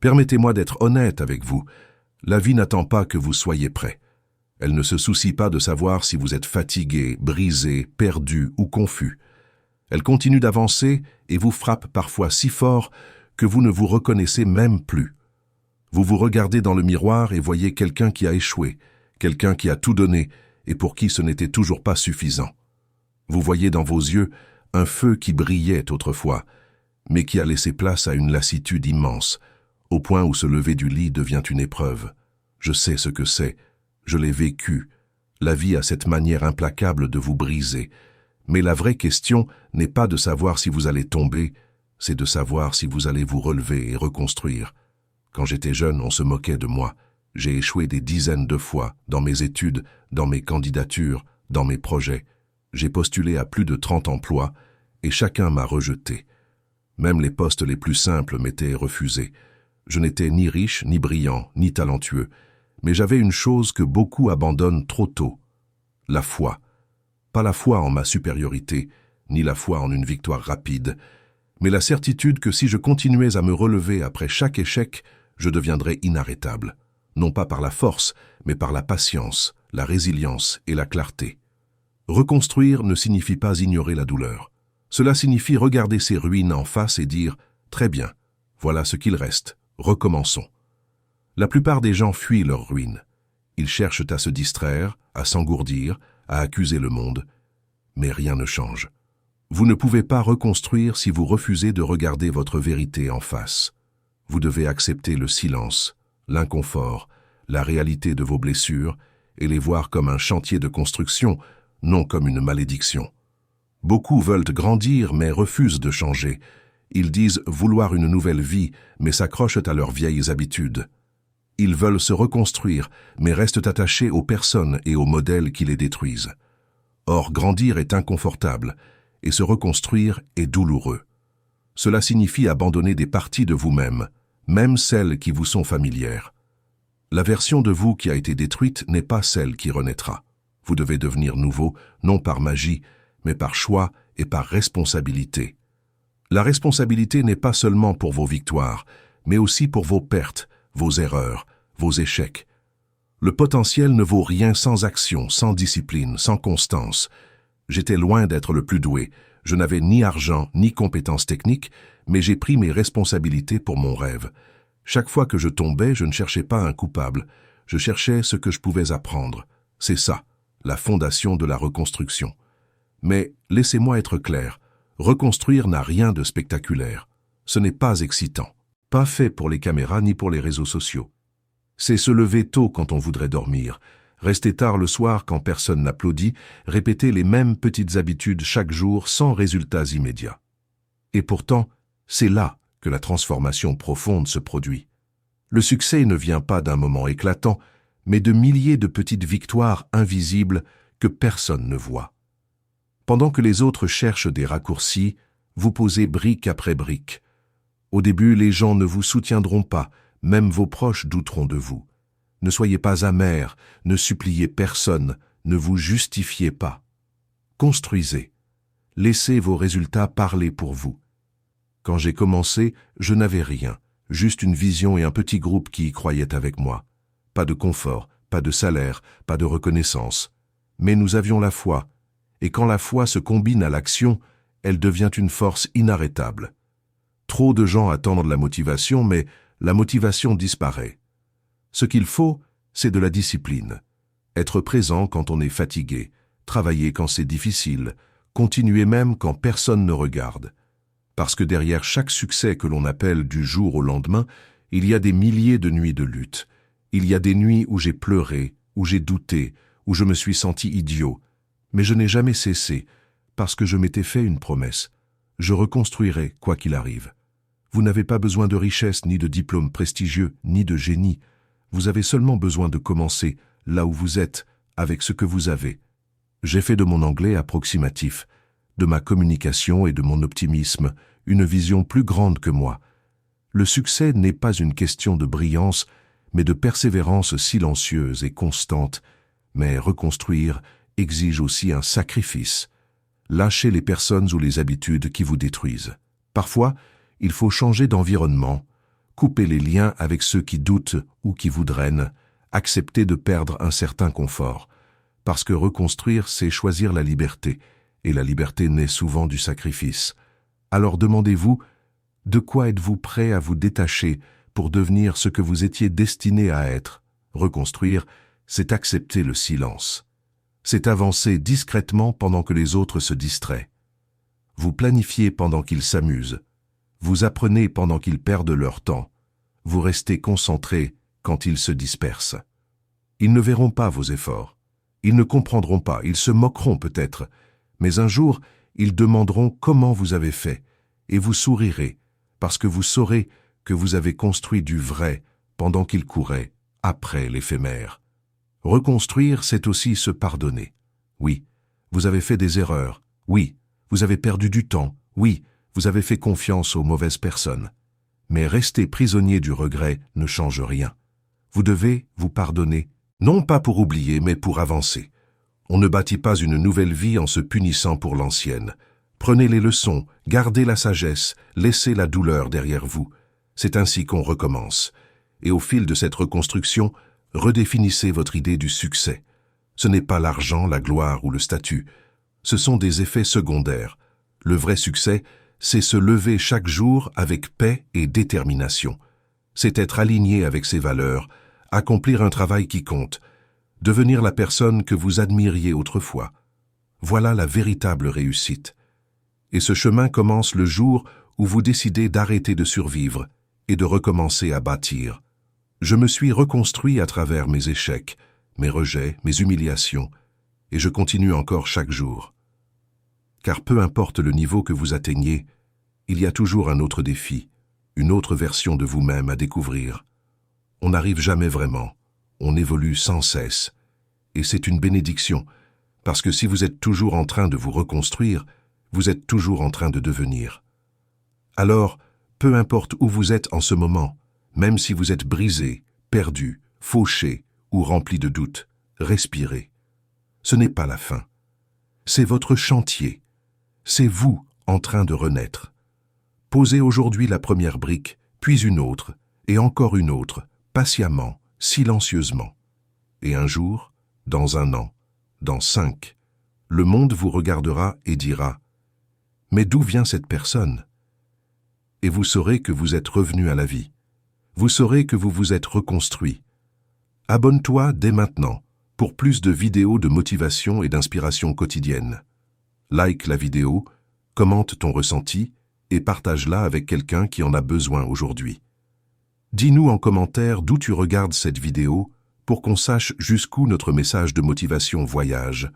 Permettez-moi d'être honnête avec vous. La vie n'attend pas que vous soyez prêt. Elle ne se soucie pas de savoir si vous êtes fatigué, brisé, perdu ou confus. Elle continue d'avancer et vous frappe parfois si fort que vous ne vous reconnaissez même plus. Vous vous regardez dans le miroir et voyez quelqu'un qui a échoué, quelqu'un qui a tout donné et pour qui ce n'était toujours pas suffisant. Vous voyez dans vos yeux un feu qui brillait autrefois, mais qui a laissé place à une lassitude immense, au point où se lever du lit devient une épreuve. Je sais ce que c'est, je l'ai vécu. La vie a cette manière implacable de vous briser. Mais la vraie question n'est pas de savoir si vous allez tomber, c'est de savoir si vous allez vous relever et reconstruire. Quand j'étais jeune, on se moquait de moi. J'ai échoué des dizaines de fois, dans mes études, dans mes candidatures, dans mes projets. J'ai postulé à plus de 30 emplois, et chacun m'a rejeté. Même les postes les plus simples m'étaient refusés. Je n'étais ni riche, ni brillant, ni talentueux, mais j'avais une chose que beaucoup abandonnent trop tôt, la foi. Pas la foi en ma supériorité, ni la foi en une victoire rapide, mais la certitude que si je continuais à me relever après chaque échec, je deviendrais inarrêtable, non pas par la force, mais par la patience, la résilience et la clarté. Reconstruire ne signifie pas ignorer la douleur. Cela signifie regarder ses ruines en face et dire « Très bien, voilà ce qu'il reste, recommençons ». La plupart des gens fuient leurs ruines. Ils cherchent à se distraire, à s'engourdir, à accuser le monde. Mais rien ne change. Vous ne pouvez pas reconstruire si vous refusez de regarder votre vérité en face. Vous devez accepter le silence, l'inconfort, la réalité de vos blessures et les voir comme un chantier de construction, non comme une malédiction. Beaucoup veulent grandir mais refusent de changer. Ils disent vouloir une nouvelle vie mais s'accrochent à leurs vieilles habitudes. Ils veulent se reconstruire, mais restent attachés aux personnes et aux modèles qui les détruisent. Or, grandir est inconfortable, et se reconstruire est douloureux. Cela signifie abandonner des parties de vous-même, même celles qui vous sont familières. La version de vous qui a été détruite n'est pas celle qui renaîtra. Vous devez devenir nouveau, non par magie, mais par choix et par responsabilité. La responsabilité n'est pas seulement pour vos victoires, mais aussi pour vos pertes, vos erreurs, vos échecs. Le potentiel ne vaut rien sans action, sans discipline, sans constance. J'étais loin d'être le plus doué. Je n'avais ni argent, ni compétences techniques, mais j'ai pris mes responsabilités pour mon rêve. Chaque fois que je tombais, je ne cherchais pas un coupable. Je cherchais ce que je pouvais apprendre. C'est ça, la fondation de la reconstruction. Mais laissez-moi être clair, reconstruire n'a rien de spectaculaire. Ce n'est pas excitant. Pas fait pour les caméras ni pour les réseaux sociaux. C'est se lever tôt quand on voudrait dormir, rester tard le soir quand personne n'applaudit, répéter les mêmes petites habitudes chaque jour sans résultats immédiats. Et pourtant, c'est là que la transformation profonde se produit. Le succès ne vient pas d'un moment éclatant, mais de milliers de petites victoires invisibles que personne ne voit. Pendant que les autres cherchent des raccourcis, vous posez brique après brique. Au début, les gens ne vous soutiendront pas, même vos proches douteront de vous. Ne soyez pas amers, ne suppliez personne, ne vous justifiez pas. Construisez. Laissez vos résultats parler pour vous. Quand j'ai commencé, je n'avais rien, juste une vision et un petit groupe qui y croyait avec moi. Pas de confort, pas de salaire, pas de reconnaissance. Mais nous avions la foi, et quand la foi se combine à l'action, elle devient une force inarrêtable. Trop de gens attendent la motivation, mais la motivation disparaît. Ce qu'il faut, c'est de la discipline. Être présent quand on est fatigué, travailler quand c'est difficile, continuer même quand personne ne regarde. Parce que derrière chaque succès que l'on appelle du jour au lendemain, il y a des milliers de nuits de lutte. Il y a des nuits où j'ai pleuré, où j'ai douté, où je me suis senti idiot. Mais je n'ai jamais cessé, parce que je m'étais fait une promesse. Je reconstruirai quoi qu'il arrive. Vous n'avez pas besoin de richesse, ni de diplôme prestigieux, ni de génie. Vous avez seulement besoin de commencer là où vous êtes, avec ce que vous avez. J'ai fait de mon anglais approximatif, de ma communication et de mon optimisme, une vision plus grande que moi. Le succès n'est pas une question de brillance, mais de persévérance silencieuse et constante. Mais reconstruire exige aussi un sacrifice. Lâchez les personnes ou les habitudes qui vous détruisent. Parfois, il faut changer d'environnement, Coupez les liens avec ceux qui doutent ou qui vous drainent. Acceptez de perdre un certain confort. Parce que reconstruire, c'est choisir la liberté. Et la liberté naît souvent du sacrifice. Alors demandez-vous, de quoi êtes-vous prêt à vous détacher pour devenir ce que vous étiez destiné à être? Reconstruire, c'est accepter le silence. C'est avancer discrètement pendant que les autres se distraient. Vous planifiez pendant qu'ils s'amusent. Vous apprenez pendant qu'ils perdent leur temps. Vous restez concentré quand ils se dispersent. Ils ne verront pas vos efforts. Ils ne comprendront pas, ils se moqueront peut-être. Mais un jour, ils demanderont comment vous avez fait, et vous sourirez, parce que vous saurez que vous avez construit du vrai pendant qu'ils couraient après l'éphémère. Reconstruire, c'est aussi se pardonner. Oui, vous avez fait des erreurs. Oui, vous avez perdu du temps. Oui, vous avez fait confiance aux mauvaises personnes. Mais rester prisonnier du regret ne change rien. Vous devez vous pardonner, non pas pour oublier, mais pour avancer. On ne bâtit pas une nouvelle vie en se punissant pour l'ancienne. Prenez les leçons, gardez la sagesse, laissez la douleur derrière vous. C'est ainsi qu'on recommence. Et au fil de cette reconstruction, redéfinissez votre idée du succès. Ce n'est pas l'argent, la gloire ou le statut. Ce sont des effets secondaires. Le vrai succès, c'est se lever chaque jour avec paix et détermination. C'est être aligné avec ses valeurs, accomplir un travail qui compte, devenir la personne que vous admiriez autrefois. Voilà la véritable réussite. Et ce chemin commence le jour où vous décidez d'arrêter de survivre et de recommencer à bâtir. Je me suis reconstruit à travers mes échecs, mes rejets, mes humiliations, et je continue encore chaque jour. Car peu importe le niveau que vous atteignez, il y a toujours un autre défi, une autre version de vous-même à découvrir. On n'arrive jamais vraiment, on évolue sans cesse. Et c'est une bénédiction, parce que si vous êtes toujours en train de vous reconstruire, vous êtes toujours en train de devenir. Alors, peu importe où vous êtes en ce moment, même si vous êtes brisé, perdu, fauché ou rempli de doutes, respirez. Ce n'est pas la fin. C'est votre chantier. C'est vous en train de renaître. Posez aujourd'hui la première brique, puis une autre, et encore une autre, patiemment, silencieusement. Et un jour, dans 1 an, dans 5, le monde vous regardera et dira « Mais d'où vient cette personne ?» Et vous saurez que vous êtes revenu à la vie. Vous saurez que vous vous êtes reconstruit. Abonne-toi dès maintenant pour plus de vidéos de motivation et d'inspiration quotidienne. Like la vidéo, commente ton ressenti et partage-la avec quelqu'un qui en a besoin aujourd'hui. Dis-nous en commentaire d'où tu regardes cette vidéo pour qu'on sache jusqu'où notre message de motivation voyage.